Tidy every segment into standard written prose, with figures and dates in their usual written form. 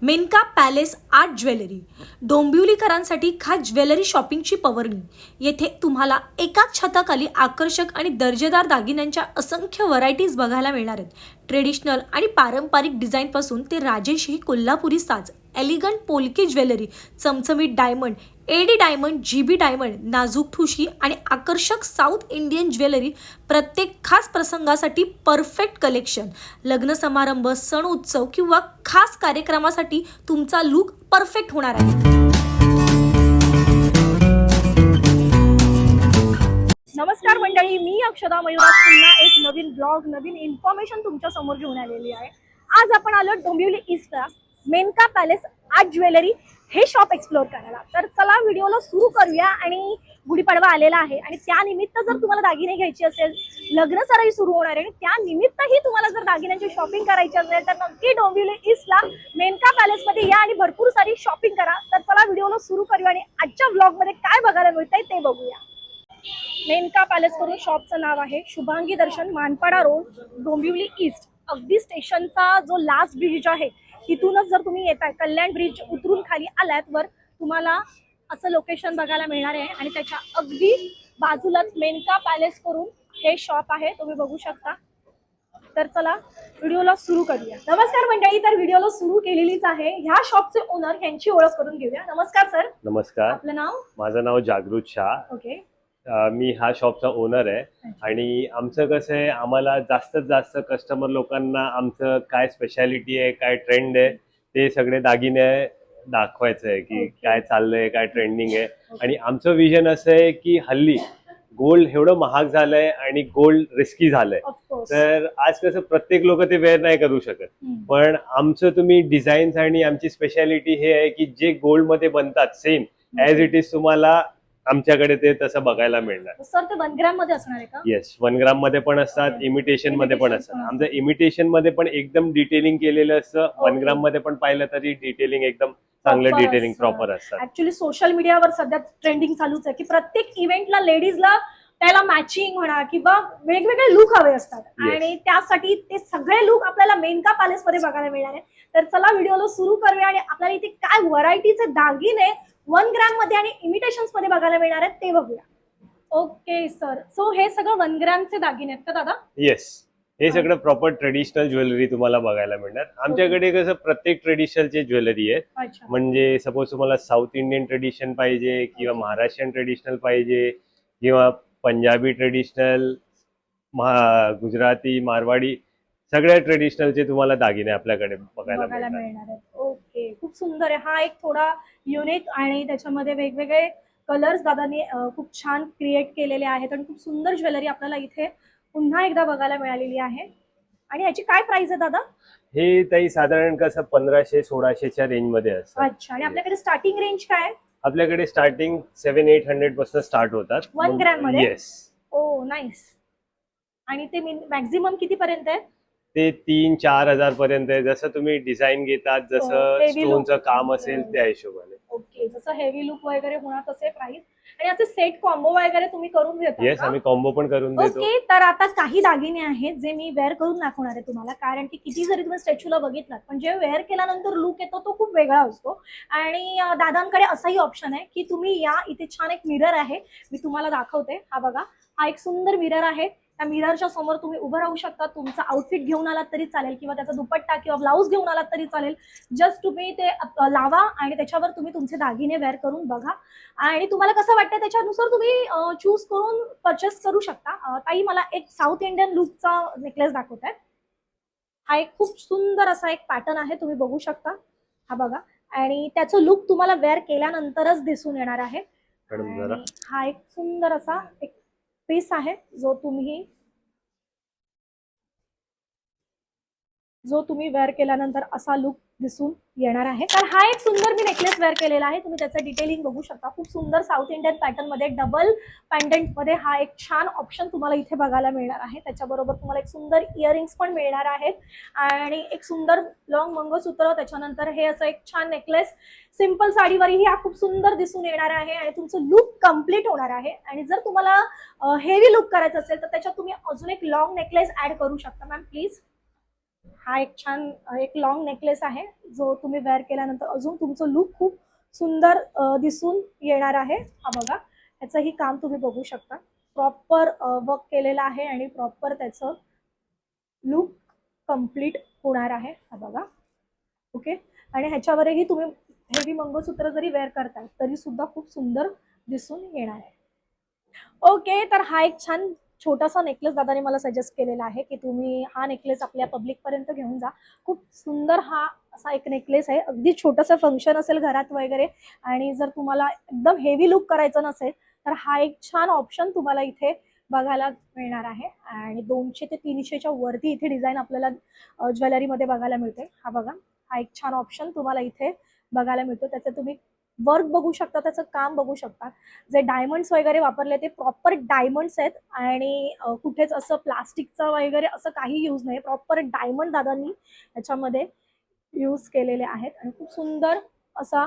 Maneka palace art jewellery डोंबिवलीकरांसाठी खास jewellery शॉपिंगची पवरणी। येथे तुम्हाला एकाच छताखाली आकर्षक आणि दर्जेदार दागिन्यांच्या असंख्य व्हरायटीज बघायला मिळणार आहेत। ट्रेडिशनल आणि पारंपरिक डिझाईनपासून ते राजेशाही कोल्हापुरी साज, एलिगंट पोलकी ज्वेलरी, चमचमीत diamond, AD diamond, GB diamond, नाजूक ठुशी आणि आकर्षक साऊथ इंडियन ज्वेलरी, प्रत्येक खास प्रसंगासाठी परफेक्ट कलेक्शन। लग्न समारंभ, सण उत्सव किंवा खास कार्यक्रमासाठी तुमचा लुक परफेक्ट होणार आहे। नमस्कार मंडळी, मी अक्षदा मयुराज पुन्हा एक नवीन ब्लॉग, नवीन इन्फॉर्मेशन तुमच्या समोर घेऊन आलेली आहे। आज आपण आलो डोंबिवली ईस्टला मेनका पॅलेस आर्ट ज्वेलरी हे शॉप एक्सप्लोर करायला। तर चला व्हिडिओला सुरू करूया। आणि गुढीपाडवा आलेला आहे आणि त्यानिमित्त जर तुम्हाला दागिने घ्यायचे असेल, लग्न सराई सुरू होणार आहे, त्यानिमित्तही तुम्हाला जर दागिन्यांची शॉपिंग करायची असेल तर नक्की डोंबिवली ईस्टला मेनका पॅलेस मध्ये या आणि भरपूर सारी शॉपिंग करा। तर चला व्हिडिओला सुरू करूया आणि आजच्या ब्लॉग मध्ये काय बघायला मिळतंय ते बघूया। मेनका पॅलेस करून शॉपचं नाव आहे शुभांगी दर्शन, मानपाडा रोड, डोंबिवली ईस्ट। अगदी स्टेशनचा जो लास्ट ब्रिज आहे तिथूनच जर तुम्ही येताय, कल्याण ब्रिज उतरून खाली आलात वर तुम्हाला असं लोकेशन बघायला मिळणार आहे। आणि त्याच्या अगदी बाजूलाच मेनका पॅलेस करून हे शॉप आहे, तुम्ही बघू शकता। तर चला व्हिडिओला सुरू करूया। नमस्कार मंडळी, तर व्हिडिओला सुरू केलेलीच आहे। ह्या शॉपचे ओनर यांची ओळख करून घेऊया। नमस्कार सर। नमस्कार, आपलं नाव? माझं नाव जागृत शाह। ओके। मी हा शॉपचा ओनर आहे आणि आमचं कसं आहे, आम्हाला जास्तीत जास्त कस्टमर लोकांना आमचं काय स्पेशालिटी आहे, काय ट्रेंड आहे ते सगळे दागिने दाखवायचं आहे की काय चाललंय, काय ट्रेंडिंग आहे। आणि आमचं विजन असं आहे की हल्ली गोल्ड एवढं महाग झालंय आणि गोल्ड रिस्की झालंय, तर आज कसं प्रत्येक लोक ते वेअर नाही करू शकत, पण आमचं तुम्ही डिझाईन्स आणि आमची स्पेशालिटी हे आहे की जे गोल्ड मध्ये बनतात सेम ऍज इट इज तुम्हाला आमच्याकडे ते तसं बघायला मिळणार। सर ते 1 ग्रॅम मध्ये असणार आहे का? येस, 1 ग्राम मध्ये पण असतात, इमिटेशन मध्ये पण असतात। आमचं इमिटेशन मध्ये पण एकदम डिटेलिंग केलेलं असतं, 1 ग्राम मध्ये पण पाहिलं तरी डिटेलिंग एकदम चांगलं डिटेलिंग प्रॉपर असतात। ऍक्च्युअली सोशल मीडियावर सध्या ट्रेंडिंग चालूच आहे की प्रत्येक इव्हेंटला लेडीजला त्याला मॅचिंग म्हणा किंवा वेगवेगळे लुक हवे असतात आणि त्यासाठी ते सगळे लुक आपल्याला मेनका पॅलेस मध्ये बघायला मिळणार आहे। तर चला व्हिडिओला सुरू करूया आणि आपल्याला इथे काय व्हरायटीचे दागिने 1 ग्रॅम मध्ये आणि इमिटेशन्स मध्ये बघायला मिळणार आहेत ते बघूया। ओके सर, सो हे सगळं 1 ग्रॅमचे दागिने आहेत का दादा? येस, हे सगळं प्रॉपर ट्रेडिशनल ज्वेलरी तुम्हाला बघायला मिळणार। आमच्याकडे कसं प्रत्येक ट्रेडिशनलची ज्वेलरी आहे, म्हणजे सपोज तुम्हाला साऊथ इंडियन ट्रेडिशन पाहिजे किंवा महाराष्ट्रीयन ट्रेडिशनल पाहिजे किंवा पंजाबी ट्रेडिशनल, गुजराती, मारवाडी, सगळ्या ट्रेडिशनलचे तुम्हाला दागिने आपल्याकडे बघायला मिळणार आहेत। ओके, खूप सुंदर आहे। हा एक थोडा युनिक आणि त्याच्यामध्ये वेगवेगळे कलर्स दादांनी खूप छान क्रिएट केलेले आहेत आणि खूप सुंदर ज्वेलरी आपल्याला इथे पुन्हा एकदा बघायला मिळालेली आहे। आणि याची काय प्राइस आहे दादा? हे ताई साधारण कसं 1500-1600च्या रेंज मध्ये असतं। अच्छा, आणि आपल्याकडे स्टार्टिंग रेंज काय आहे? आपल्याकडे स्टार्टिंग 700-800 पासून स्टार्ट होतात 1 ग्रॅम मध्ये। येस। ओ नाईस। आणि ते मॅक्झिमम किती पर्यंत आहे? ते 3-4 हजार पर्यंत आहे, जसं तुम्ही डिझाईन घेतात, जसं स्टोनचं काम असेल त्या हिशोबाने। ओके, जसं हेवी लुक वगैरे होणार तसे प्राइस। आणि असे सेट कॉम्बो वगैरे तुम्ही करून देता? येस, आम्ही कॉम्बो पण करून देतो। ओके, तर आता काही दागिने आहेत जे मी वेअर करून दाखवणार आहे तुम्हाला, कारण की किती जरी तुम्ही स्टॅच्यूला बघितलात पण जे वेअर केल्यानंतर लुक येतो तो खूप वेगळा असतो। आणि दादांकडे असाही ऑप्शन आहे की तुम्ही या, इथे छान एक मिरर आहे, मी तुम्हाला दाखवते। हा बघा, हा एक सुंदर मिरर आहे। त्या मिररच्या समोर तुम्ही उभं राहू शकता, तुमचा आउटफिट घेऊन आलात तरी चालेल किंवा त्याचा दुपट्टा किंवा ब्लाऊज घेऊन आलात तरी चालेल। जस्ट तुम्ही ते लावा आणि त्याच्यावर तुम्ही तुमचे दागिने वेअर करून बघा आणि तुम्हाला कसं वाटतं त्याच्यानुसार तुम्ही चूज करून परचेस करू शकता। ताई, मला एक साऊथ इंडियन लुकचा नेकलेस दाखवत आहे। हा एक खूप सुंदर असा एक पॅटर्न आहे, तुम्ही बघू शकता। हा बघा, आणि त्याचं लुक तुम्हाला वेअर केल्यानंतरच दिसून येणार आहे। हा एक सुंदर असा एक पीस आहे जो तुम्ही वेअर केल्यानंतर असा लुक दिसून येणार आहे। तर हा एक सुंदर मी नेकलेस वेअर केलेला आहे, तुम्ही त्याचं डिटेलिंग बघू शकता। खूप सुंदर साऊथ इंडियन पॅटर्न मध्ये डबल पेंडंट मध्ये हा एक छान ऑप्शन तुम्हाला इथे बघायला मिळणार आहे। त्याच्याबरोबर तुम्हाला एक सुंदर इयरिंग्स पण मिळणार आहेत आणि एक सुंदर लॉंग मंगळसूत्र, त्याच्यानंतर हे असं एक छान नेकलेस सिंपल साडीवरही हा खूप सुंदर दिसून येणार आहे आणि तुमचं लुक कम्प्लीट होणार आहे। आणि जर तुम्हाला हेवी लुक करायचं असेल तर त्याच्यात तुम्ही अजून एक लॉंग नेकलेस ऍड करू शकता। Ma'am please. हा एक छान एक लॉंग नेकलेस आहे जो तुम्ही वेअर केल्यानंतर अजून तुमचं लुक खूप सुंदर दिसून येणार आहे. हा बघा, ह्याचंही काम तुम्ही बघू शकता. प्रॉपर वर्क केलेलं आहे आणि प्रॉपर त्याचं लुक कम्प्लीट होणार आहे. हा बघा, ओके. आणि ह्याच्यावरही तुम्ही हेवी मंगळसूत्र जरी वेअर करताय तरी सुद्धा खूप सुंदर दिसून येणार आहे. ओके, तर हा एक छान छोटासा नेकलेस दादाने मला सजेस्ट केलेला आहे की तुम्ही हा नेकलेस आपल्या पब्लिक पर्यंत घेऊन जा. खूप सुंदर हा असा एक नेकलेस आहे. अगदी छोटंसं फंक्शन असेल घरात वगैरे आणि जर तुम्हाला एकदम हेवी लुक करायचं नसेल तर हा एक छान ऑप्शन तुम्हाला इथे बघायला मिळणार आहे. आणि 200 ते 300च्या वरती इथे डिझाईन आपल्याला ज्वेलरीमध्ये बघायला मिळते. हा बघा, हा एक छान ऑप्शन तुम्हाला इथे बघायला मिळतो. त्याचं तुम्ही वर्क बघू शकता, त्याचं काम बघू शकता. जे डायमंड्स वगैरे वापरले ते प्रॉपर डायमंड्स आहेत आणि कुठेच असं प्लास्टिकचं वगैरे असं काही यूज नाही. प्रॉपर डायमंड दादांनी याच्यामध्ये यूज केलेले आहेत आणि खूप सुंदर असा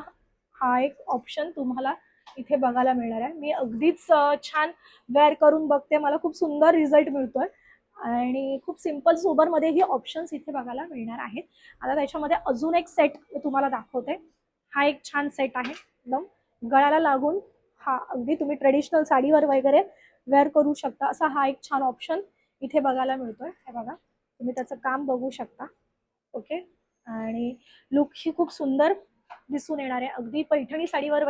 हा एक ऑप्शन तुम्हाला इथे बघायला मिळणार आहे. मी अगदीच छान वेअर करून बघते, मला खूप सुंदर रिझल्ट मिळतोय आणि खूप सिम्पल सोबरमध्ये ही ऑप्शन्स इथे बघायला मिळणार आहेत. आता त्याच्यामध्ये अजून एक सेट तुम्हाला दाखवते. हा एक छान सेट आहे, एकदम गळ्याला लागून. हा अगदी तुम्ही ट्रेडिशनल साडीवर वगैरे वेअर करू शकता असा हा एक छान ऑप्शन इथे बघायला मिळतोय. हे बघा, तुम्ही त्याचं काम बघू शकता. ओके, आणि लुक ही खूप सुंदर दिसून येणार आहे. अगदी पैठणी साडीवर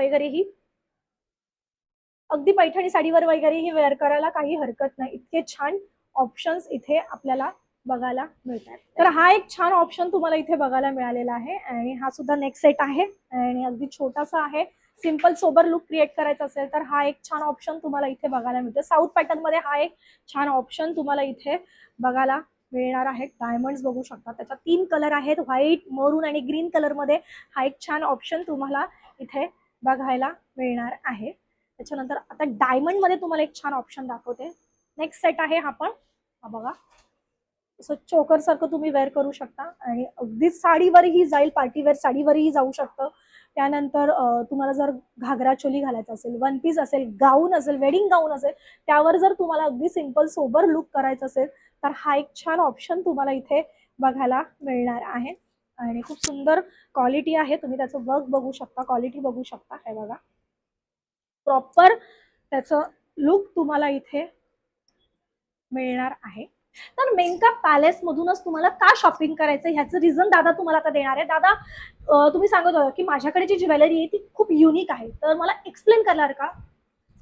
वगैरेही वेअर करायला काही हरकत नाही. इतके छान ऑप्शन्स इथे आपल्याला बघायला मिळतात. तर हा एक छान ऑप्शन तुम्हाला इथे बघायला मिळालेला आहे आणि हा सुद्धा नेक सेट आहे आणि अगदी छोटासा आहे. सिंपल सोबर लुक क्रिएट करायचा असेल तर हा एक छान ऑप्शन तुम्हाला इथे बघायला मिळतो. साऊथ पॅटर्न मध्ये हा एक छान ऑप्शन तुम्हाला इथे बघायला मिळणार आहे. डायमंड्स बघू शकता, त्याच्यात 3 कलर आहेत, व्हाईट, मरून आणि ग्रीन कलर मध्ये हा एक छान ऑप्शन तुम्हाला इथे बघायला मिळणार आहे. त्याच्यानंतर आता डायमंड मध्ये तुम्हाला एक छान ऑप्शन दाखवते. नेक्स्ट सेट आहे हा पण. हा बघा, असं चोकर सारखं तुम्ही वेअर करू शकता आणि अगदीच साडीवरही जाईल, पार्टीवेअर साडीवरही जाऊ शकतं. त्यानंतर तुम्हाला जर घागरा चोली घालायचा असेल, वन पीस असेल, गाऊन असेल, वेडिंग गाऊन असेल, त्यावर जर तुम्हाला अगदी सिंपल सोबर लुक करायचं असेल तर हा एक छान ऑप्शन तुम्हाला इथे बघायला मिळणार आहे आणि खूप सुंदर क्वालिटी आहे. तुम्ही त्याचं वर्क बघू शकता, क्वालिटी बघू शकता. हे बघा, प्रॉपर त्याचं लुक तुम्हाला इथे मिळणार आहे. तर मेनका पॅलेस मधूनच तुम्हाला का शॉपिंग करायचं ह्याचं रिझन दादा तुम्हाला आता देणार आहे. दादा, तुम्ही सांगत होता की माझ्याकडे जी ज्वेलरी आहे ती खूप युनिक आहे, तर मला एक्सप्लेन करणार का?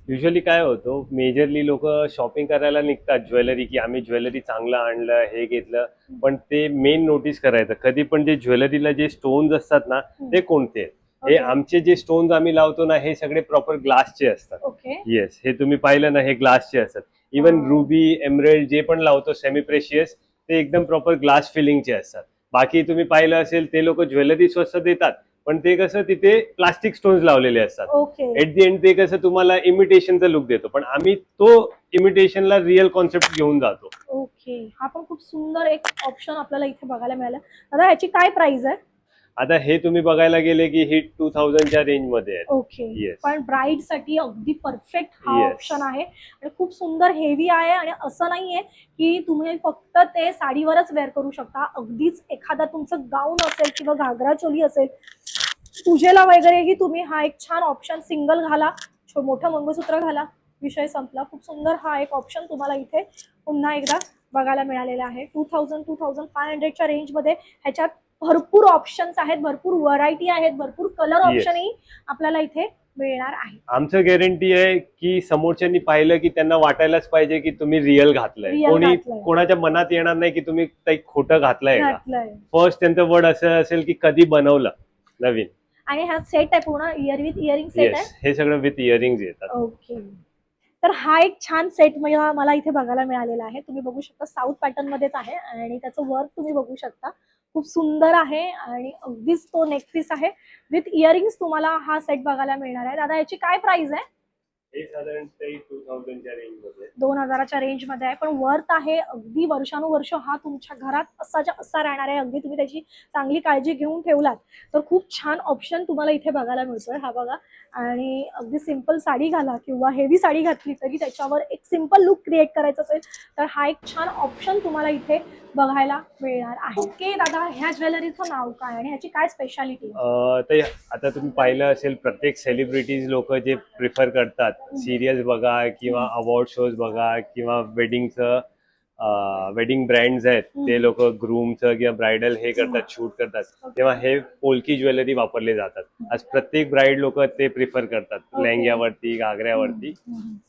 युजली काय होतं, मेजरली लोक शॉपिंग करायला निघतात ज्वेलरी, की आम्ही ज्वेलरी चांगलं आणलं, हे घेतलं, पण ते मेन नोटीस करायचं कधी पण जे ज्वेलरीला जे स्टोन्स असतात ना ते कोणते आहेत. हे आमचे जे स्टोन्स आम्ही लावतो ना हे सगळे प्रॉपर ग्लासचे असतात. ओके, येस, हे तुम्ही पाहिलं ना, हे ग्लासचे असतात. इवन रुबी, एमरेल्ड जे पण लावतो सेमी प्रेशियस, ते एकदम प्रॉपर ग्लास फिलिंगचे असतात. बाकी तुम्ही पाहिलं असेल ते लोक ज्वेलरी स्वस्त देतात, पण ते कसं तिथे प्लास्टिक स्टोन्स लावलेले असतात. ओके, एट दी एंड ते कसं तुम्हाला इमिटेशनचा लुक देतो, पण आम्ही तो इमिटेशनला रिअल कॉन्सेप्ट घेऊन जातो. ओके. हा पण खूप सुंदर एक ऑप्शन आपल्याला इथे बघायला मिळालं. दादा, ह्याची काय प्राइस आहे? आता हे तुम्ही बघायला गेले की ही 2000च्या रेंज मध्ये आहे. Okay, Yes. पण ब्राईड साठी अगदी परफेक्ट हा Yes. ऑप्शन आहे आणि खूप सुंदर हेवी आहे आणि असं नाहीये की तुम्ही फक्त ते साडीवरच वेअर करू शकता. अगदीच एखादा तुमचं गाऊन असेल किंवा घागरा चोली असेल, पूजेला वगैरेही तुम्ही हा एक छान ऑप्शन, सिंगल घाला, मोठं मंगळसूत्र घाला, विषय संपला. खूप सुंदर हा एक ऑप्शन तुम्हाला इथे पुन्हा एकदा बघायला मिळालेला आहे. 2500च्या रेंजमध्ये ह्याच्यात भरपूर ऑप्शन्स आहेत, भरपूर व्हरायटी आहेत, भरपूर कलर ऑप्शनही आपल्याला इथे मिळणार आहे. आमचं गॅरंटी आहे की समोरच्यांनी पाहिलं की त्यांना वाटायलाच पाहिजे की तुम्ही रिअल घातलंय. Real कोणी घातलंय. कोणाच्या मनात येणार नाही की तुम्ही काही खोटं घातलंय का. घातलंय. फर्स्ट त्यांचं वर्ड असं असेल की कधी बनवलं नवीन. आणि हा सेट आहे पूर्ण विथ इयरिंग सेट आहे. येस, हे सगळं विथ इयरिंग्स येतात. ओके, तर हा एक छान सेट मला इथे बघायला मिळालेला आहे. तुम्ही बघू शकता, साऊथ पॅटर्न मध्येच आहे आणि त्याचं वर्क तुम्ही बघू शकता, खूप सुंदर आहे आणि अगदीच तो नेकपीस आहे. विथ इयरिंग्स तुम्हाला हा सेट बघायला मिळणार आहे. दादा, याची काय प्राइस आहे? हे साधारणतः 2000च्या रेंज मध्ये 2000च्या रेंज मध्ये आहे, पण वर्थ आहे. अगदी वर्षानुवर्ष हा तुमच्या घरात असाच्या असा राहणार आहे. अगदी तुम्ही त्याची चांगली काळजी घेऊन ठेवलात तर खूप छान ऑप्शन तुम्हाला इथे बघायला मिळतोय. हा बघा, आणि अगदी सिंपल साडी घाला किंवा हेवी साडी घातली तरी त्याच्यावर एक सिंपल लुक क्रिएट करायचं असेल तर हा एक छान ऑप्शन तुम्हाला इथे बघायला मिळणार आहे. ओके दादा, ह्या ज्वेलरीचं नाव काय आणि ह्याची काय स्पेशालिटी? तर आता तुम्ही पाहिलं असेल प्रत्येक सेलिब्रिटीज लोक जे प्रिफर करतात सिरियल्स बघा किंवा अवॉर्ड शोज बघा किंवा वेडिंग ब्रँड्स आहेत ते लोक ग्रूमचं किंवा ब्रायडल हे करतात शूट करतात तेव्हा हे पोलकी ज्वेलरी वापरले जातात. आज प्रत्येक ब्राईड लोक ते प्रिफर करतात लेहंग्यावरती घागऱ्यावरती.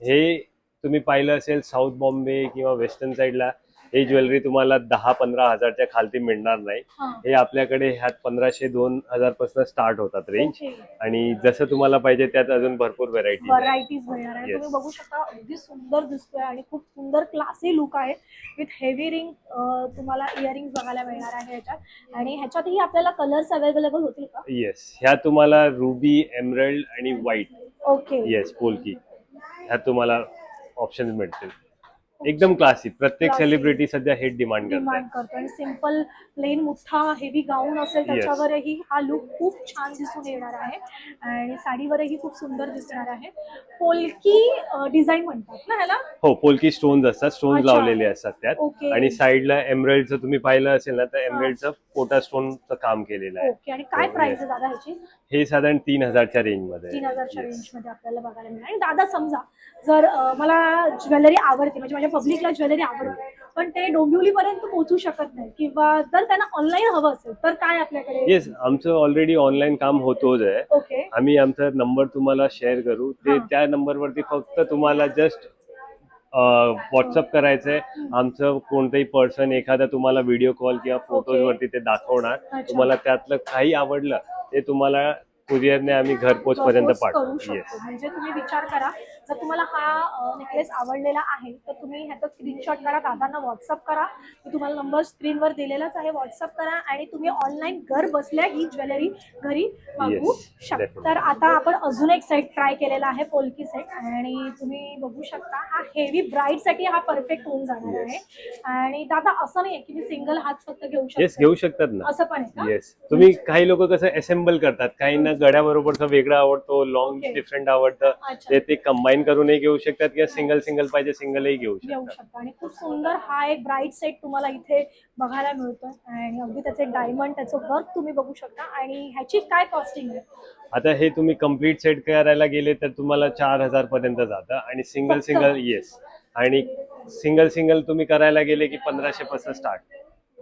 हे तुम्ही पाहिलं असेल साऊथ बॉम्बे किंवा वेस्टर्न साईडला ही ज्वेलरी तुम्हाला 10-15 हजारच्या खालती मिळणार नाही. हे आपल्याकडे ह्यात 1500-2000 पासून स्टार्ट होतात रेंज. आणि जसं तुम्हाला पाहिजे त्यात अजून भरपूर व्हरायटीज मिळणार आहे. तुम्ही बघू शकता अगदी सुंदर दिसतोय आणि खूप सुंदर क्लासी लुक आहे. विथ हेवी रिंग तुम्हाला इयरिंग बघायला मिळणार आहे ह्याच्यात. आणि ह्याच्यातही आपल्याला कलर्स अवेलेबल होतील का? येस, ह्या तुम्हाला रुबी, एमरल्ड आणि व्हाईट. ओके. येस, पोलकी ह्यात तुम्हाला ऑप्शन मिळतील. एकदम क्लासी. प्रत्येक सेलिब्रिटी सध्या हे डिमांड करतो. आणि सिंपल प्लेन मोठा हेवी गाऊन असेल त्याच्यावरही हा लुक खूप छान दिसून येणार आहे आणि साडीवरही खूप सुंदर दिसणार आहे. पोलकी डिझाईन म्हणतात ना ह्याला? हो, पोलकी स्टोन्स असतात, स्टोन्स लावलेले असतात त्यात. ओके. आणि साईडला एमरल्डचं तुम्ही पाहिलं असेल ना तर एमरल्डचं पोटा स्टोनचं काम केलेलं आहे. ओके. आणि काय प्राइस आहे दादा ह्याची? हे साधारण 3000च्या रेंज मध्ये. 3000च्या रेंज मध्ये आपल्याला बघायला मिळेल. आणि दादा समजा जर मला ज्वेलरी आवडते म्हणजे माझ्या पब्लिकला ज्वेलरी आवडते पण ते डोंबिवली पर्यंत पोहोचू शकत नाही किंवा जर त्यांना ऑनलाईन हवं असेल तर काय आपल्याकडे? येस, आमचं ऑलरेडी ऑनलाईन काम होतोच आहे. ओके. आम्ही आमचा नंबर तुम्हाला शेअर करू. ते त्या नंबरवरती फक्त तुम्हाला जस्ट व्हॉट्सअप करायचंय. आमचं कोणतंही पर्सन एखादा तुम्हाला व्हिडिओ कॉल किंवा फोटोज वरती ते दाखवणार. तुम्हाला त्यातलं काही आवडलं ते तुम्हाला कुरिअरने आम्ही घरपोच पर्यंत पाठवू. येस. म्हणजे तुम्ही विचार करा जर तुम्हाला हा नेकलेस आवडलेला आहे तर तुम्ही ह्याचा स्क्रीनशॉट करा, दादांना व्हॉट्सअप करा. मी तुम्हाला नंबर स्क्रीनवर दिलेलाच आहे, व्हॉट्सअप करा आणि तुम्ही ऑनलाईन घर बसल्या ही ज्वेलरी घरी मागवू शकता. तर आता आपण अजून एक सेट ट्राय केलेला आहे, पोलकी सेट. आणि तुम्ही बघू शकता हा हेवी ब्राईड साठी हा परफेक्ट होऊन जाणार आहे. आणि दादा असं नाही की मी सिंगल हात फक्त घेऊ शकतो? येस, घेऊ शकतात ना. असं पण आहे का? येस. तुम्ही काही लोक कसं असेंबल करतात, काहींना गड्याबरोबरचा वेगळा आवडतो, लॉंग डिफरंट आवडतं, ते कंबाईन करूनही घेऊ शकतात किंवा सिंगल पाहिजे सिंगलही घेऊ शकतात. आणि खूप सुंदर हा एक ब्राईड सेट तुम्हाला इथे बघायला मिळतोय आणि अगदी त्याचे डायमंड त्याचं वर्क तुम्ही बघू शकता. आणि ह्याची काय कॉस्टिंग आहे? आता हे तुम्ही कम्प्लीट सेट करायला गेले तर तुम्हाला 4000 पर्यंत जातं. आणि सिंगल येस, आणि सिंगल तुम्ही करायला गेले की 1500 पासून स्टार्ट.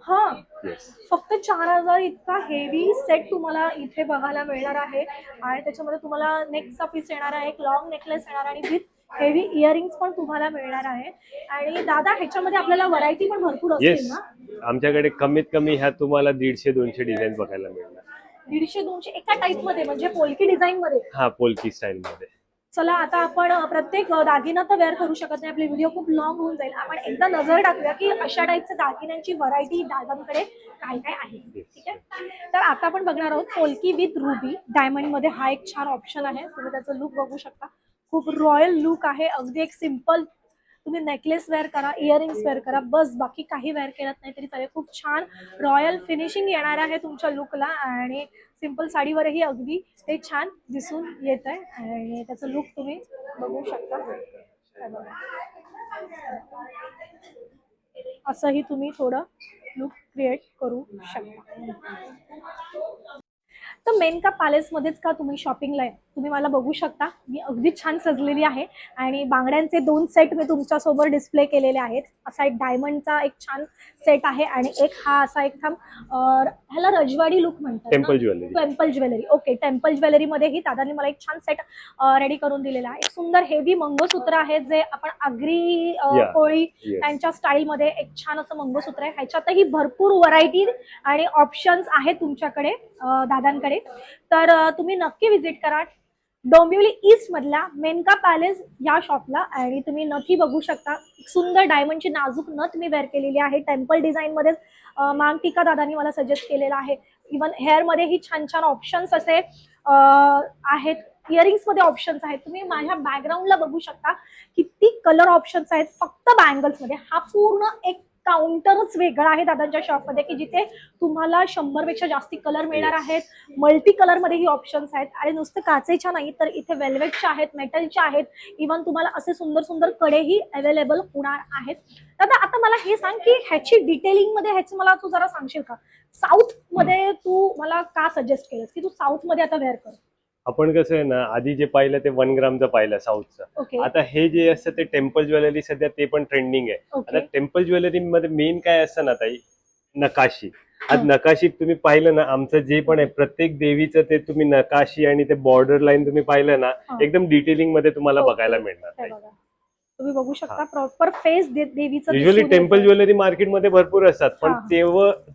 हा, येस. फक्त 4000 इतका हेवी सेट तुम्हाला इथे बघायला मिळणार आहे. आणि त्याच्यामध्ये तुम्हाला नेकचा पीस येणार आहे, एक लॉंग नेकलेस येणार आणि विथ हेवी इयरिंग्स पण तुम्हाला मिळणार आहे. आणि दादा ह्याच्यामध्ये आपल्याला व्हरायटी पण भरपूर असतील ना? आमच्याकडे कमीत कमी ह्या तुम्हाला 150-200 डिझाईन बघायला मिळणार. 150-200 एका टाइप मध्ये म्हणजे पोलकी डिझाईन मध्ये? हा, पोलकी स्टाईल मध्ये. चला आता आपण प्रत्येक दागिना तर वेअर करू शकत नाही, आपली व्हिडिओ खूप लॉंग होऊन जाईल. आपण एकदा नजर टाकूया की अशा टाईपच्या दागिन्यांची व्हरायटी दादांकडे काय काय आहे. ठीक आहे, तर आता आपण बघणार आहोत पोलकी विथ रुबी डायमंड मध्ये. हा एक छान ऑप्शन आहे, तुम्ही त्याचं लुक बघू शकता. खूप रॉयल लुक आहे. अगदी एक सिंपल तुम्ही नेकलेस वेअर करा, इयरिंग्स वेअर करा, बस बाकी काही वेअर केलं नाही तरी चालेल. खूप छान रॉयल फिनिशिंग येणार आहे तुमच्या लुकला आणि सिंपल साडीवरही अगदी ते छान दिसून येत आहे. आणि त्याचं लुक तुम्ही बघू शकता. असंही तुम्ही थोडं लुक क्रिएट करू शकता. तर मेनका पॅलेसमध्येच का तुम्ही शॉपिंगला आहे, तुम्ही मला बघू शकता मी अगदी छान सजलेली आहे. आणि बांगड्यांचे 2 सेट मी तुमच्यासोबत डिस्प्ले केलेले आहेत. असा एक डायमंडचा एक छान सेट आहे आणि एक हा असा एक ह्याला रजवाडी लुक म्हणतात, temple jewellery. Okay, temple jewellery मध्येही दादांनी मला एक छान सेट रेडी करून दिलेला आहे. एक सुंदर हेवी मंगळसूत्र आहे जे आपण आगरी कोळी त्यांच्या स्टाईल मध्ये एक छान असं मंगळसूत्र आहे. ह्याच्यातही भरपूर व्हरायटी आणि ऑप्शन्स आहेत तुमच्याकडे दादांकडे. तर तुम्ही नक्की व्हिजिट करा डोंबिवली ईस्ट मधल्या मेनका पॅलेस या शॉपला. आणि तुम्ही नथी बघू शकता, एक सुंदर डायमंडची नाजूक नथ मी वेअर केलेली आहे टेम्पल डिझाईन मध्ये. मांग टिका दादांनी मला सजेस्ट केलेला आहे. इव्हन हेअर मध्येही छान छान ऑप्शन्स असे आहेत. इयरिंग्स मध्ये ऑप्शन्स आहेत. तुम्ही माझ्या बॅकग्राऊंडला बघू शकता किती कलर ऑप्शन्स आहेत फक्त बँगल्स मध्ये. हा पूर्ण एक काउंटरच वेगळा आहे दादांच्या शॉपमध्ये, की जिथे तुम्हाला 100 पेक्षा जास्ती कलर मिळणार आहेत. मल्टी कलर मध्ये ही ऑप्शन्स आहेत आणि नुसतं काचेच्या नाही तर इथे वेल्वेटच्या आहेत, मेटलच्या आहेत, इव्हन तुम्हाला असे सुंदर सुंदर कडेही अवेलेबल होणार आहेत. दादा आता मला हे सांग की ह्याची डिटेलिंग मध्ये ह्याचं मला तू जरा सांगशील का, साऊथ मध्ये तू मला का सजेस्ट केलंस की तू साऊथ मध्ये आता वेअर कर? आपण कसं आहे ना, आधी जे पाहिलं ते 1 ग्रामचं पाहिलं साऊथचं. ओके आता हे जे असतं ते टेम्पल ज्वेलरी सध्या ते पण ट्रेंडिंग आहे. ओके आता टेम्पल ज्वेलरी मध्ये मेन काय असतं ना ताई, नकाशी. आज हं. नकाशीत तुम्ही पाहिलं ना, आमचं जे पण आहे प्रत्येक देवीचं ते तुम्ही नकाशी आणि ते बॉर्डर लाईन तुम्ही पाहिलं ना, हं. एकदम डिटेलिंग मध्ये तुम्हाला ओके. बघायला मिळणार हे ताई. बघा तुम्ही बघू शकता प्रॉपर फेस देवीचं युजली दिसून टेम्पल येतंय. ज्वेलरी मार्केटमध्ये भरपूर असतात, पण हा.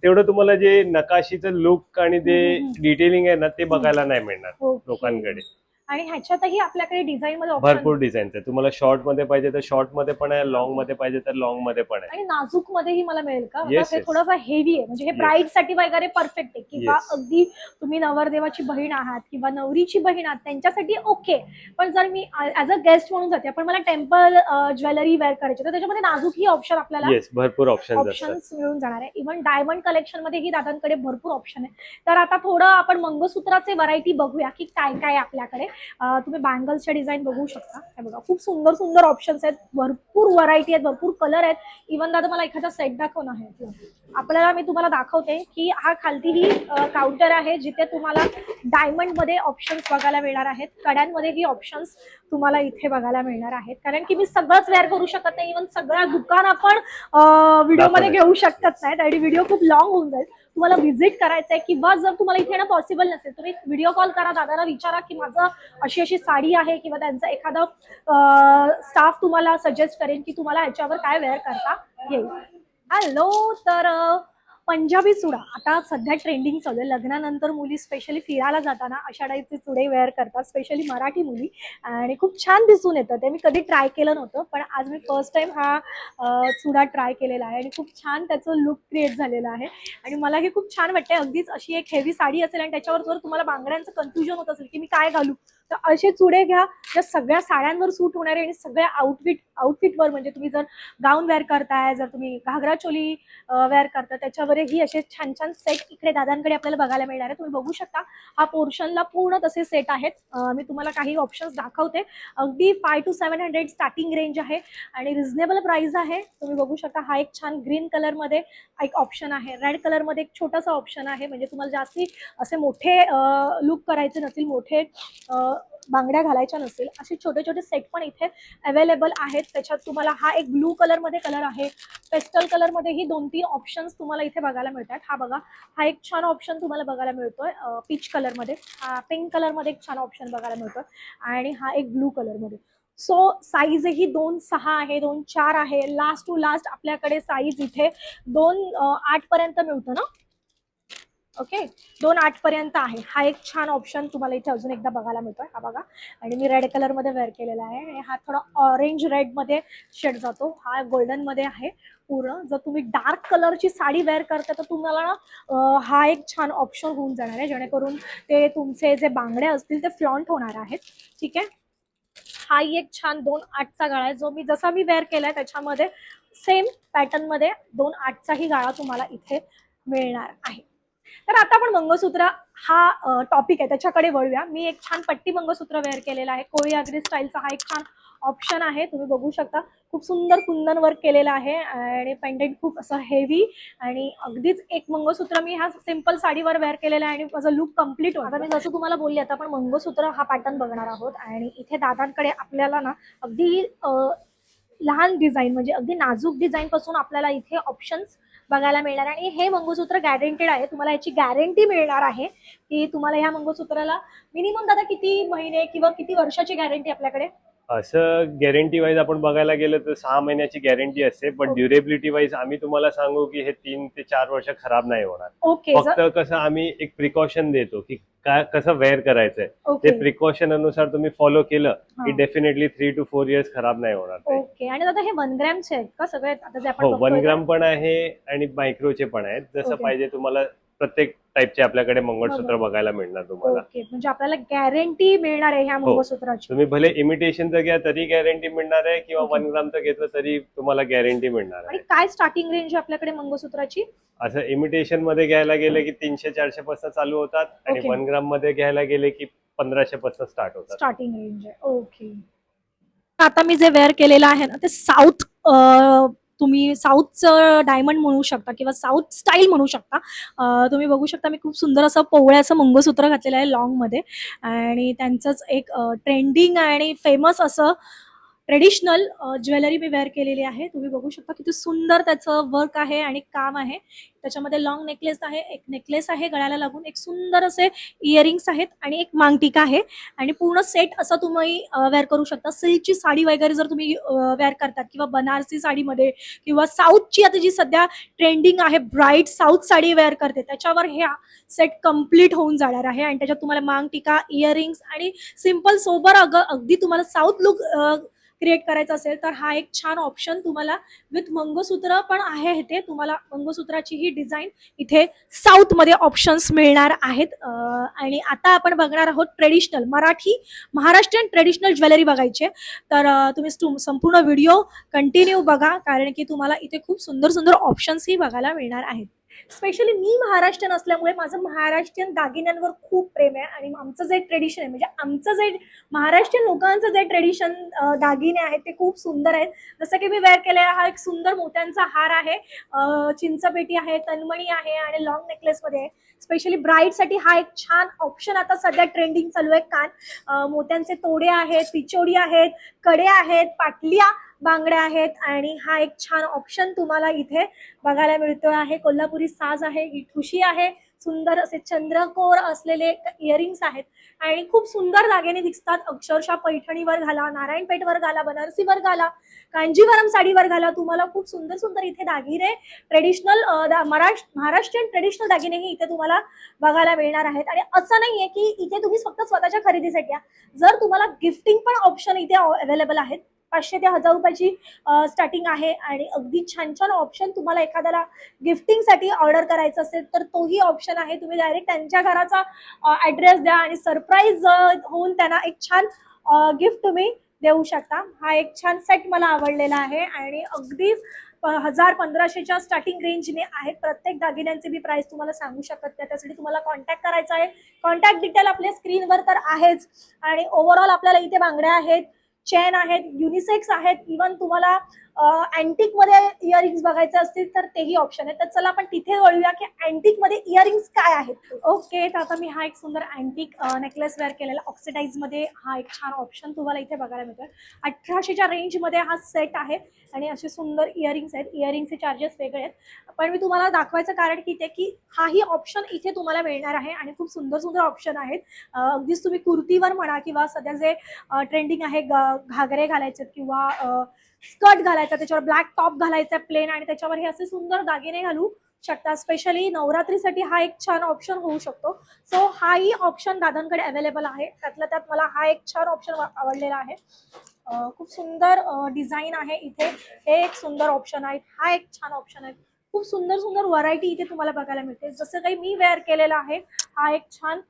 तेवढं तुम्हाला जे नकाशीचं लुक आणि ते हम्म. डिटेलिंग आहे ना, ते बघायला नाही मिळणार ओके. लोकांकडे. आणि ह्याच्यातही आपल्याकडे डिझाईन मध्ये भरपूर ऑप्शन डिझाईन आहे. तुम्हाला शॉर्ट मध्ये पाहिजे तर शॉर्ट मध्ये पण आहे, लॉंग मध्ये पाहिजे तर लॉंग मध्ये पण आहे. आणि नाजूक मध्येही मला मिळेल का? Yes, आता हे yes. थोडंफार हेवी आहे, म्हणजे हे Yes. ब्राईड साठी वगैरे परफेक्ट आहे, किंवा Yes. अगदी तुम्ही नवरदेवाची बहीण आहात किंवा नवरीची बहीण आहात त्यांच्यासाठी ओके. पण जर मी ऍज अ गेस्ट म्हणून जाते पण मला टेम्पल ज्वेलरी वेअर करायची तर त्याच्यामध्ये नाजूक ही ऑप्शन आपल्याला येस, भरपूर ऑप्शन्स असतात. ऑप्शन्स मिळून जाणार आहे. इव्हन डायमंड कलेक्शन मध्ये ही दादांकडे भरपूर ऑप्शन आहे. तर आता थोडं आपण मंगळसूत्राचे व्हरायटी बघूया की काय काय आहे आपल्याकडे. तुम्ही बँगल्सचे डिझाईन बघू शकता. हे बघा खूप सुंदर सुंदर ऑप्शन्स आहेत, भरपूर व्हरायटी आहेत, भरपूर कलर आहेत. इव्हन दादा मला एखादा सेट दाखव ना. आहे आपल्याला, मी तुम्हाला दाखवते की हा खालती ही काउंटर आहे जिथे तुम्हाला डायमंड मध्ये ऑप्शन्स बघायला मिळणार आहेत, कड्यांमध्ये ही ऑप्शन्स तुम्हाला इथे बघायला मिळणार आहेत. कारण की मी सगळंच वेअर करू शकत नाही, इव्हन सगळ्या दुकान आपण व्हिडिओमध्ये घेऊ शकत नाहीत आणि व्हिडिओ खूप लॉंग होऊन जाईल. तुम्हाला व्हिजिट करायचंय किंवा जर तुम्हाला इथे येणं पॉसिबल नसेल तुम्ही व्हिडिओ कॉल करा, दादाला विचारा की माझं अशी अशी साडी आहे, किंवा त्यांचा एखादा स्टाफ तुम्हाला सजेस्ट करेन की तुम्हाला ह्याच्यावर काय वेअर करता येईल. हॅलो, तर पंजाबी चुडा आता सध्या ट्रेंडिंग चालू आहे. लग्नानंतर मुली स्पेशली फिरायला जाताना अशा टाईपचे चुडे वेअर करतात, स्पेशली मराठी मुली, आणि खूप छान दिसून येतं. ते मी कधी ट्राय केलं नव्हतं, पण आज मी फर्स्ट टाइम हा चुडा ट्राय केलेला आहे आणि खूप छान त्याचं लुक क्रिएट झालेलं आहे आणि मला हे खूप छान वाटतंय. अगदीच अशी एक हेवी साडी असेल आणि त्याच्यावर जर तुम्हाला बांगड्यांचं कन्फ्युजन होत असेल की मी काय घालू, तर असे चुडे घ्या ज्या सगळ्या साड्यांवर सूट होणारे आणि सगळ्या आउटफिटवर, म्हणजे तुम्ही जर गाऊन वेअर करताय, जर तुम्ही घागरा चोली वेअर करता त्याच्यावरही असे छान छान सेट इकडे दादांकडे आपल्याला बघायला मिळणार आहे. तुम्ही बघू शकता हा पोर्शनला पूर्ण तसे सेट आहेत. मी तुम्हाला काही ऑप्शन्स दाखवते. अगदी 500 to 700 स्टार्टिंग रेंज आहे आणि रिझनेबल प्राइस आहे. तुम्ही बघू शकता हा एक छान ग्रीन कलर मध्ये एक ऑप्शन आहे, रेड कलर मध्ये एक छोटासा ऑप्शन आहे, म्हणजे तुम्हाला जास्ती असे मोठे लुक करायचे नसतील, मोठे बांगड्या घालायच्या नसेल, असे छोटे छोटे सेट पण इथे अवेलेबल आहेत. त्याच्यात तुम्हाला हा एक ब्लू कलर मध्ये कलर आहे, पेस्टल कलर मध्ये ही 2-3 ऑप्शन्स तुम्हाला इथे बघायला मिळतात. हा बघा, हा एक छान ऑप्शन तुम्हाला बघायला मिळतोय पीच कलर मध्ये, हा पिंक कलर मध्ये एक छान ऑप्शन बघायला मिळतोय आणि हा एक ब्लू कलर मध्ये. सो साईज ही 2.6 आहे, 2.4 आहे. लास्ट टू लास्ट आपल्याकडे साईज इथे 2.8 पर्यंत मिळतो ना. ओके, 2.8 पर्यंत आहे. हा एक छान ऑप्शन तुम्हाला इथे अजून एकदा बघायला मिळतोय. हा बघा, आणि मी रेड कलर मध्ये वेअर केलेला आहे आणि हा थोडा ऑरेंज रेड मध्ये शेड जातो. हा गोल्डन मध्ये आहे पूर्ण. जर तुम्ही डार्क कलरची साडी वेअर करता तर तुम्हाला हा एक छान ऑप्शन होऊन जाणार आहे, जेणेकरून ते तुमचे जे बांगडे असतील ते फ्लॉन्ट होणार आहेत. ठीक आहे, हा एक छान 2.8चा गाळा आहे, जो मी जसा मी वेअर केलाय त्याच्यामध्ये सेम पॅटर्न मध्ये 2.8चाही गाळा तुम्हाला इथे मिळणार आहे. तर आता आपण मंगळसूत्र हा टॉपिक आहे त्याच्याकडे वळूया. मी एक छान पट्टी मंगळसूत्र वेअर केलेला आहे, कोळी आगरी स्टाईलचा हा एक छान ऑप्शन आहे. तुम्ही बघू शकता खूप सुंदर कुंदन वर्क केलेलं आहे आणि पेंडेंट खूप असं हेवी, आणि अगदीच एक मंगळसूत्र मी ह्या सिंपल साडीवर वेअर केलेला आहे आणि माझं लुक कम्प्लीट होतं. आता मी जसं तुम्हाला बोलली, आता आपण मंगळसूत्र हा पॅटर्न बघणार आहोत आणि इथे दादांकडे आपल्याला ना अगदी लहान डिझाईन, म्हणजे अगदी नाजूक डिझाईन पासून आपल्याला इथे ऑप्शन्स बघायला मिळणार आहे. आणि हे मंगळसूत्र गॅरंटेड आहे, तुम्हाला याची गॅरंटी मिळणार आहे की तुम्हाला ह्या मंगळसूत्राला मिनिमम दादा किती महिने किंवा किती वर्षाची गॅरंटी आपल्याकडे? असं गॅरंटी वाईज आपण बघायला गेलं तर 6 महिन्याची गॅरंटी असते, पण ओके. ड्युरेबिलिटी वाईज आम्ही तुम्हाला सांगू की हे 3 ते 4 वर्ष खराब नाही होणार. ओके, फक्त कसं आम्ही एक प्रिकॉशन देतो की काय कसं वेअर करायचंय, ओके. ते प्रिकॉशन अनुसार तुम्ही फॉलो केलं की हा. डेफिनेटली 3 to 4 years खराब नाही होणार ते. ओके, आणि दादा हे 1 ग्रॅमचे आहेत का सगळे आता जे आपण हो, बघतोय 1 ते? ग्राम पण आहे आणि मायक्रोचे पण आहेत, जसं ओके. पाहिजे तुम्हाला प्रत्येक टाईपचे आपल्याकडे मंगळसूत्र बघायला मिळणार तुम्हाला. ओके, म्हणजे आपल्याला गॅरंटी मिळणार आहे ह्या मंगळसूत्राची. तुम्ही भले इमिटेशनचं घ्या तरी गॅरंटी मिळणार आहे किंवा Okay. 1 ग्रामचं घेतलं तरी तुम्हाला गॅरंटी मिळणार आणि आहे. काय स्टार्टिंग रेंज आहे आपल्याकडे मंगळसूत्राची? असं इमिटेशन मध्ये घ्यायला गेले की 300-400 पासून चालू होतात आणि Okay. 1 ग्राम मध्ये घ्यायला गेले की 1500 पासून स्टार्ट होतात. स्टार्टिंग रेंज आहे. ओके. आता मी जे वेअर केलेलं आहे ना ते साऊथ, तुम्ही साऊथचं डायमंड म्हणू शकता किंवा साऊथ स्टाईल म्हणू शकता. तुम्ही बघू शकता मी खूप सुंदर असं पोवळ्याचं मंगळसूत्र घातलेलं आहे लॉंगमध्ये आणि त्यांचंच एक ट्रेंडिंग आणि फेमस असं ट्रेडिशनल ज्वेलरी मी वेअर केलेली आहे. तुम्ही बघू शकता किती सुंदर त्याचं वर्क आहे आणि काम आहे. त्याच्यामध्ये लॉंग नेकलेस आहे, एक नेकलेस आहे गळ्याला लागून, एक सुंदर असे इयरिंग्स आहेत आणि एक मांगटिका आहे आणि पूर्ण सेट असं तुम्ही वेअर करू शकता. सिल्कची साडी वगैरे जर तुम्ही वेअर करतात किंवा बनारसी साडीमध्ये किंवा साऊथची आता जी सध्या ट्रेंडिंग आहे ब्राईट साऊथ साडी वेअर करते त्याच्यावर ह्या सेट कम्प्लीट होऊन जाणार आहे आणि त्याच्यात तुम्हाला मांगटिका, इयरिंग्स आणि सिम्पल सोबर अगदी तुम्हाला साऊथ लुक क्रिएट करायचं असेल तर हा एक छान ऑप्शन तुम्हाला विथ मंगळसूत्र पण आहे. ते तुम्हाला मंगळसूत्राची ही डिझाईन इथे साऊथ मध्ये ऑप्शन्स मिळणार आहेत. आणि आता आपण बघणार आहोत traditional Marathi Maharashtrian traditional jewellery बघायची आहे. तर तुम्ही संपूर्ण व्हिडिओ कंटिन्यू बघा कारण की तुम्हाला इथे खूप सुंदर सुंदर ऑप्शन्सही बघायला मिळणार आहेत. स्पेशली मी महाराष्ट्रीयन असल्यामुळे माझं महाराष्ट्रीयन दागिन्यांवर खूप प्रेम आहे आणि आमचं जे ट्रेडिशन आहे म्हणजे आमचं जे महाराष्ट्रीयन लोकांचं जे ट्रेडिशन दागिने आहेत ते खूप सुंदर आहेत. जसं की मी वेअर केलेला हा एक सुंदर मोत्यांचा हार आहे, चिंचपेटी आहे, तन्मणी आहे आणि लॉंग नेकलेसमध्ये आहे. स्पेशली ब्राईडसाठी हा एक छान ऑप्शन आता सध्या ट्रेंडिंग चालू आहे. कान मोत्यांचे तोडे आहेत, पिचोडी आहेत, कडे आहेत, पाटल्या बांगड्या आहेत आणि हा एक छान ऑप्शन तुम्हाला इथे बघायला मिळतो आहे. कोल्हापुरी साज आहे, ही ठुशी आहे, सुंदर असे चंद्रकोर असलेले इयरिंग्स आहेत आणि खूप सुंदर दागिने दिसतात. अक्षरशः पैठणीवर घाला, नारायणपेठवर घाला, बनारसीवर घाला, कांजीवरम साडीवर घाला, तुम्हाला खूप सुंदर सुंदर इथे दागिने ट्रेडिशनल महाराष्ट्रीयन ट्रेडिशनल दागिनेही इथे तुम्हाला बघायला मिळणार आहेत. आणि असं नाहीये की इथे तुम्ही फक्त स्वतःच्या खरेदीसाठी या, जर तुम्हाला गिफ्टिंग पण ऑप्शन इथे अवेलेबल आहेत. 500 ते 1000 रुपयाची स्टार्टिंग आहे आणि अगदी छान छान ऑप्शन तुम्हाला एखाद्याला गिफ्टिंगसाठी ऑर्डर करायचं असेल तर तोही ऑप्शन आहे. तुम्ही डायरेक्ट त्यांच्या घराचा ॲड्रेस द्या आणि सरप्राईज होऊन त्यांना एक छान गिफ्ट तुम्ही देऊ शकता. हा एक छान सेट मला आवडलेला आहे आणि अगदी 1000-1500च्या स्टार्टिंग रेंजने आहेत. प्रत्येक दागिन्यांची मी प्राइस तुम्हाला सांगू शकत नाही, त्यासाठी तुम्हाला कॉन्टॅक्ट करायचा आहे. कॉन्टॅक्ट डिटेल आपल्या स्क्रीनवर तर आहेच आणि ओव्हरऑल आपल्याला इथे बांगड्या आहेत, चेन आहेत, युनिसेक्स आहेत, इवन तुम्हाला अँटिक मध्ये इयरिंग्स बघायचे असतील तर तेही ऑप्शन आहे. तर चला आपण तिथे वळूया की अँटिक मध्ये इयरिंग्स काय आहेत. ओके, तर आता मी हा एक सुंदर अँटिक नेकलेस वेअर केलेला ऑक्सिडाइज मध्ये हा एक छान ऑप्शन तुम्हाला इथे बघायला मिळतोय. 1800च्या रेंज मध्ये हा सेट आहे आणि असे सुंदर इयरिंग्स आहेत. इयरिंगचे चार्जेस वेगळे आहेत पण मी तुम्हाला दाखवायचं कारण की ते की हाही ऑप्शन इथे तुम्हाला मिळणार आहे आणि खूप सुंदर सुंदर ऑप्शन आहेत. अगदीच तुम्ही कुर्तीवर म्हणा किंवा सध्या जे ट्रेंडिंग आहे घागरे घालायचे किंवा स्कर्ट घालायचा, त्याच्यावर ब्लॅक टॉप घालायचा प्लेन आणि त्याच्यावर हे असे सुंदर दागिने घालू शकता. स्पेशली नवरात्रीसाठी हा एक छान ऑप्शन होऊ शकतो. सो हाही ऑप्शन दादांकडे अवेलेबल आहे. त्यातल्या त्यात मला हा एक छान ऑप्शन आवडलेला आहे. खूप सुंदर डिझाईन आहे इथे. हे एक सुंदर ऑप्शन आहे. हा एक छान ऑप्शन आहे. खूप सुंदर सुंदर व्हरायटी इथे तुम्हाला बघायला मिळते. जसं काही मी वेअर केलेला आहे हा एक छान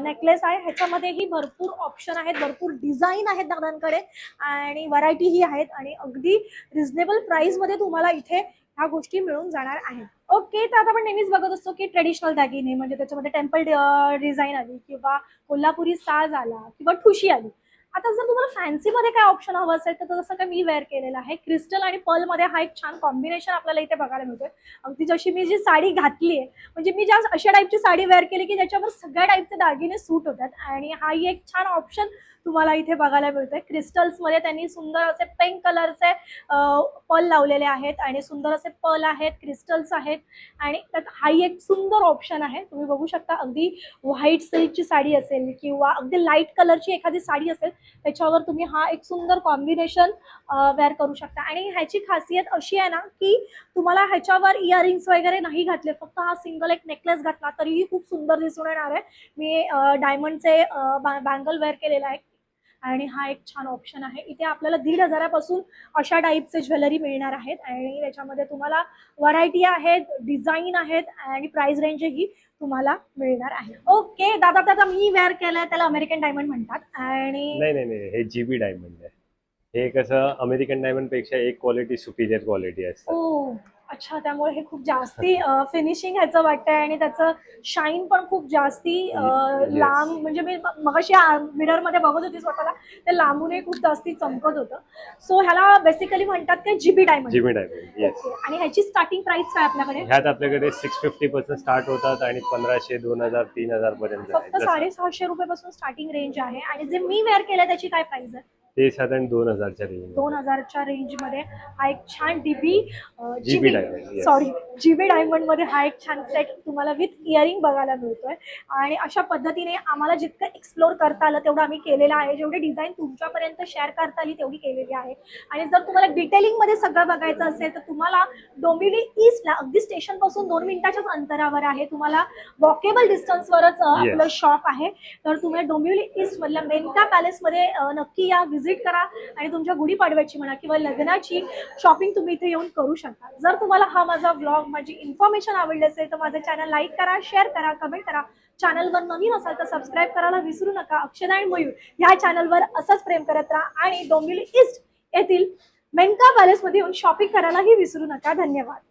नेकलेस आहे. ह्याच्यामध्येही भरपूर ऑप्शन आहेत, भरपूर डिझाईन आहेत दादांकडे आणि व्हरायटीही आहेत आणि अगदी रिझनेबल प्राइस मध्ये तुम्हाला इथे ह्या गोष्टी मिळून जाणार आहेत. ओके, तर आता आपण नेहमीच बघत असतो की ट्रेडिशनल दागिने म्हणजे त्याच्यामध्ये टेम्पल डिझाईन आली किंवा कोल्हापुरी साज आला किंवा ठुशी आली. आता जर तुम्हाला फॅन्सी मध्ये काय ऑप्शन हवं असेल तर जसं काय मी वेअर केलेलं आहे क्रिस्टल आणि पर्ल मध्ये हा एक छान कॉम्बिनेशन आपल्याला इथे बघायला मिळतोय. अगदी जशी मी जी साडी घातली आहे म्हणजे मी ज्या अशा टाईपची साडी वेअर केली की ज्याच्यावर सगळ्या टाईपचे दागिने सूट होतात आणि हाही एक छान ऑप्शन तुम्हाला इथे बघायला मिळतोय. क्रिस्टल्स मध्ये त्यांनी सुंदर असे पिंक कलरचे पर्ल लावलेले आहेत आणि सुंदर असे पर्ल आहेत, क्रिस्टल्स आहेत आणि त्यात हाही एक सुंदर ऑप्शन आहे. तुम्ही बघू शकता अगदी व्हाईट सिल्कची साडी असेल किंवा अगदी लाईट कलरची एखादी साडी असेल त्याच्यावर तुम्ही हा एक सुंदर कॉम्बिनेशन वेअर करू शकता. आणि ह्याची खासियत अशी आहे ना की तुम्हाला ह्याच्यावर इयरिंग्स वगैरे नाही घातले, फक्त हा सिंगल एक नेकलेस घातला तरीही खूप सुंदर दिसून येणार आहे. मी डायमंडचे बँगल वेअर केलेला आहे आणि हा एक छान ऑप्शन आहे. इथे आपल्याला 1500 पासून अशा टाईपचे ज्वेलरी मिळणार आहेत आणि त्याच्यामध्ये तुम्हाला व्हरायटी आहेत, डिझाईन आहेत आणि प्राइस रेंजही तुम्हाला मिळणार आहे. ओके दादा, दादा मी वेअर केलंय त्याला अमेरिकन डायमंड म्हणतात आणि नाही नाही नाही, हे GB डायमंड आहे. हे कसं अमेरिकन डायमंड पेक्षा एक क्वालिटी सुपिरियर क्वालिटी असतं. ओ अच्छा, त्यामुळे हे खूप जास्ती फिनिशिंग ह्याचं वाटतंय आणि त्याचं शाईन पण खूप जास्ती Yes. लांब, म्हणजे मी मगाशी मिरर मध्ये बघत होती स्वतःला, ते लांबूनही खूप जास्ती चमकत होतं. सो ह्याला बेसिकली म्हणतात ते GB diamond. GB diamond, yes. आणि ह्याची स्टार्टिंग प्राइस काय आपल्याकडे? ह्यात आपल्याकडे 650 पासून स्टार्ट होतात आणि 1500, 2000, 3000 पर्यंत आहे. फक्त जसं 650 रुपयापासून स्टार्टिंग रेंज आहे. आणि जे मी वेअर केलं त्याची काय प्राइस आहे? ते साधारण 2000च्या रेंज. 2000च्या रेंज मध्ये हा एक छान GB diamond, yes. Sorry GB diamond मध्ये हा एक छान सेट तुम्हाला विथ इयरिंग बघायला मिळतोय. आणि अशा पद्धतीने आम्हाला जितकं एक्सप्लोर करता आलं तेवढं आम्ही केलेलं आहे. जेवढी डिझाईन तुमच्यापर्यंत शेअर करता आली तेवढी केलेली आहे. आणि जर तुम्हाला डिटेलिंग मध्ये सगळं बघायचं असेल तर तुम्हाला डोंबिवली ईस्टला अगदी स्टेशन पासून 2 मिनिटाच्याच अंतरावर आहे. तुम्हाला वॉकेबल डिस्टन्सवरच आपलं शॉप आहे. तर तुम्ही डोंबिवली ईस्ट मधल्या मेनका पॅलेस मध्ये नक्की या, व्हिजिट करा आणि तुमच्या गुढीपाडव्याची म्हणा किंवा लग्नाची शॉपिंग तुम्ही इथे येऊन करू शकता. जर तुम्हाला हा माझा व्लॉग, माझी इन्फॉर्मेशन आवडली असेल तर माझं चॅनल लाईक करा, शेअर करा, कमेंट करा. चॅनलवर नवीन असाल तर सबस्क्राईब करायला विसरू नका. अक्षदा आणि मयूर ह्या चॅनलवर असंच प्रेम करत राहा आणि डोंबिवली ईस्ट येथील मेनका पॅलेस मध्ये येऊन शॉपिंग करायलाही विसरू नका. धन्यवाद.